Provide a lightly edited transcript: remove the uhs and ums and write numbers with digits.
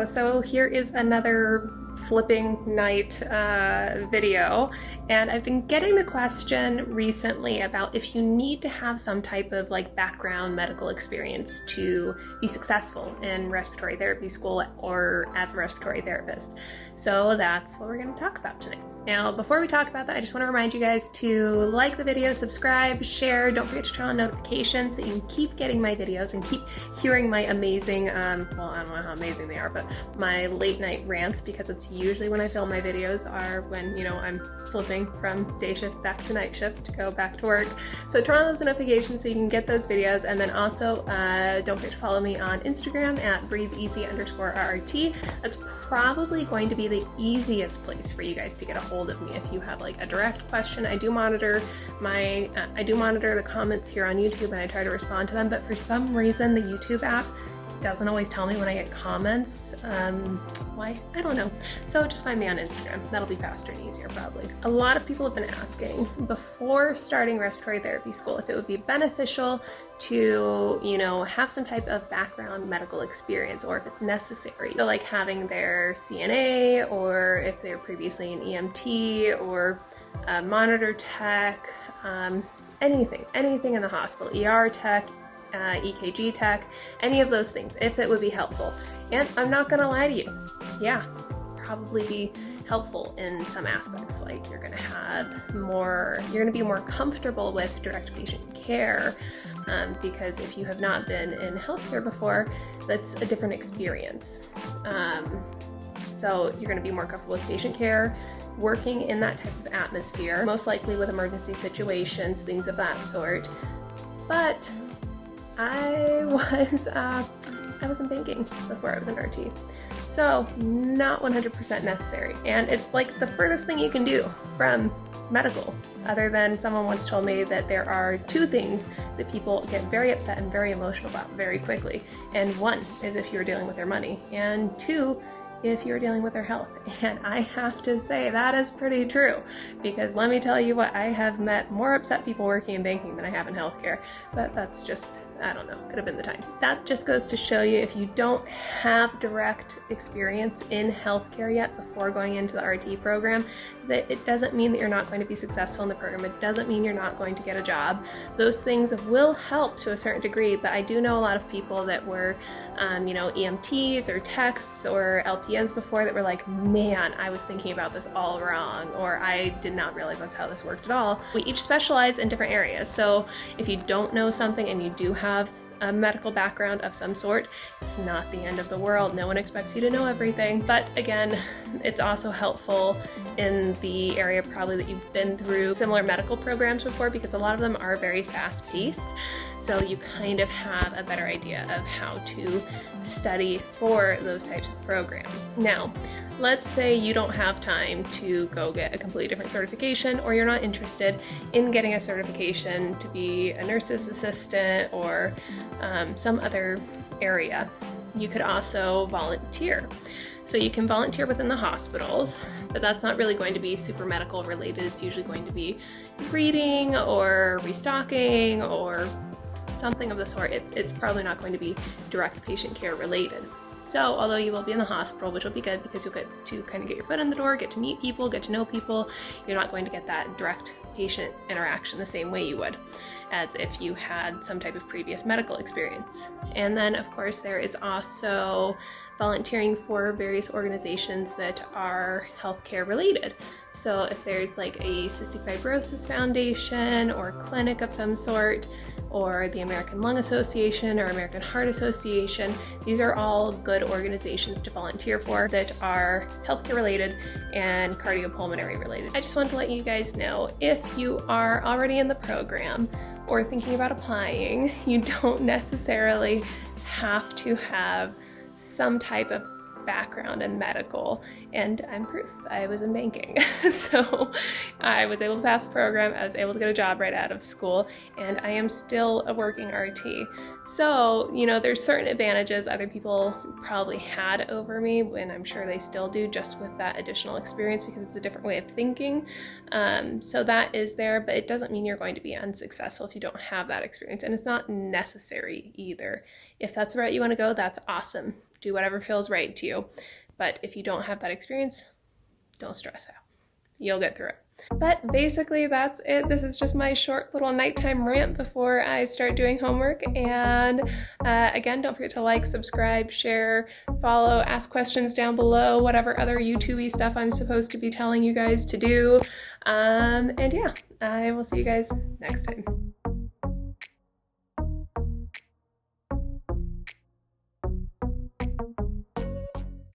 Hello, so here is another flipping night video, and I've been getting the question recently about if you need to have some type of like background medical experience to be successful in respiratory therapy school or as a respiratory therapist. So that's what we're going to talk about today. Now, before we talk about that, I just want to remind you guys to like the video, subscribe, share, don't forget to turn on notifications so you can keep getting my videos and keep hearing my amazing, well, I don't know how amazing they are, but my late night rants, because it's usually when I film my videos are when, you know, I'm flipping from day shift back to night shift to go back to work. So turn on those notifications so you can get those videos, and then also don't forget to follow me on Instagram at breatheeasy_RRT. That's probably going to be the easiest place for you guys to get a hold of me if you have like a direct question. I do monitor the comments here on YouTube and I try to respond to them, but for some reason the YouTube app doesn't always tell me when I get comments. Why? I don't know. So just find me on Instagram. That'll be faster and easier probably. A lot of people have been asking before starting respiratory therapy school if it would be beneficial to, you know, have some type of background medical experience, or if it's necessary. So like having their CNA, or if they're previously an EMT or a monitor tech, anything in the hospital, ER tech, EKG tech, any of those things, if it would be helpful. And I'm not gonna lie to you, yeah, probably be helpful in some aspects. Like you're gonna be more comfortable with direct patient care, because if you have not been in healthcare before, that's a different experience. So you're gonna be more comfortable with patient care, working in that type of atmosphere, most likely with emergency situations, things of that sort. But I was in banking before I was in RT. So not 100% necessary. And it's like the furthest thing you can do from medical, other than someone once told me that there are two things that people get very upset and very emotional about very quickly. And one is if you're dealing with their money, and two, if you're dealing with their health. And I have to say that is pretty true, because let me tell you what, I have met more upset people working in banking than I have in healthcare, but that's just, I don't know, could have been the time. That just goes to show you, if you don't have direct experience in healthcare yet before going into the RT program, that it doesn't mean that you're not going to be successful in the program. It doesn't mean you're not going to get a job. Those things will help to a certain degree, but I do know a lot of people that were, you know, EMTs or techs or LPNs before that were like, man, I was thinking about this all wrong, or I did not realize that's how this worked at all. We each specialize in different areas. So if you don't know something and you do have a medical background of some sort, it's not the end of the world. No one expects you to know everything. But again, it's also helpful in the area probably that you've been through similar medical programs before, because a lot of them are very fast-paced. So you kind of have a better idea of how to study for those types of programs. Now, let's say you don't have time to go get a completely different certification, or you're not interested in getting a certification to be a nurse's assistant or some other area. You could also volunteer. So you can volunteer within the hospitals, but that's not really going to be super medical related. It's usually going to be reading or restocking or something of the sort. It's probably not going to be direct patient care related. So although you will be in the hospital, which will be good because you'll get to kind of get your foot in the door, get to meet people, get to know people, you're not going to get that direct patient interaction the same way you would as if you had some type of previous medical experience. And then of course there is also volunteering for various organizations that are healthcare related. So if there's like a cystic fibrosis foundation or clinic of some sort, or the American Lung Association or American Heart Association, these are all good organizations to volunteer for that are healthcare related and cardiopulmonary related. I just wanted to let you guys know, if you are already in the program or thinking about applying, you don't necessarily have to have some type of background in medical, and I'm proof. I was in banking. So I was able to pass the program, I was able to get a job right out of school, and I am still a working RT. So, you know, there's certain advantages other people probably had over me, and I'm sure they still do, just with that additional experience, because it's a different way of thinking. So that is there, but it doesn't mean you're going to be unsuccessful if you don't have that experience, and it's not necessary either. If that's the route you want to go, that's awesome. do whatever feels right to you. But if you don't have that experience, don't stress out. You'll get through it. But basically that's it. This is just my short little nighttime rant before I start doing homework. And again, don't forget to like, subscribe, share, follow, ask questions down below, whatever other YouTube-y stuff I'm supposed to be telling you guys to do. And yeah, I will see you guys next time.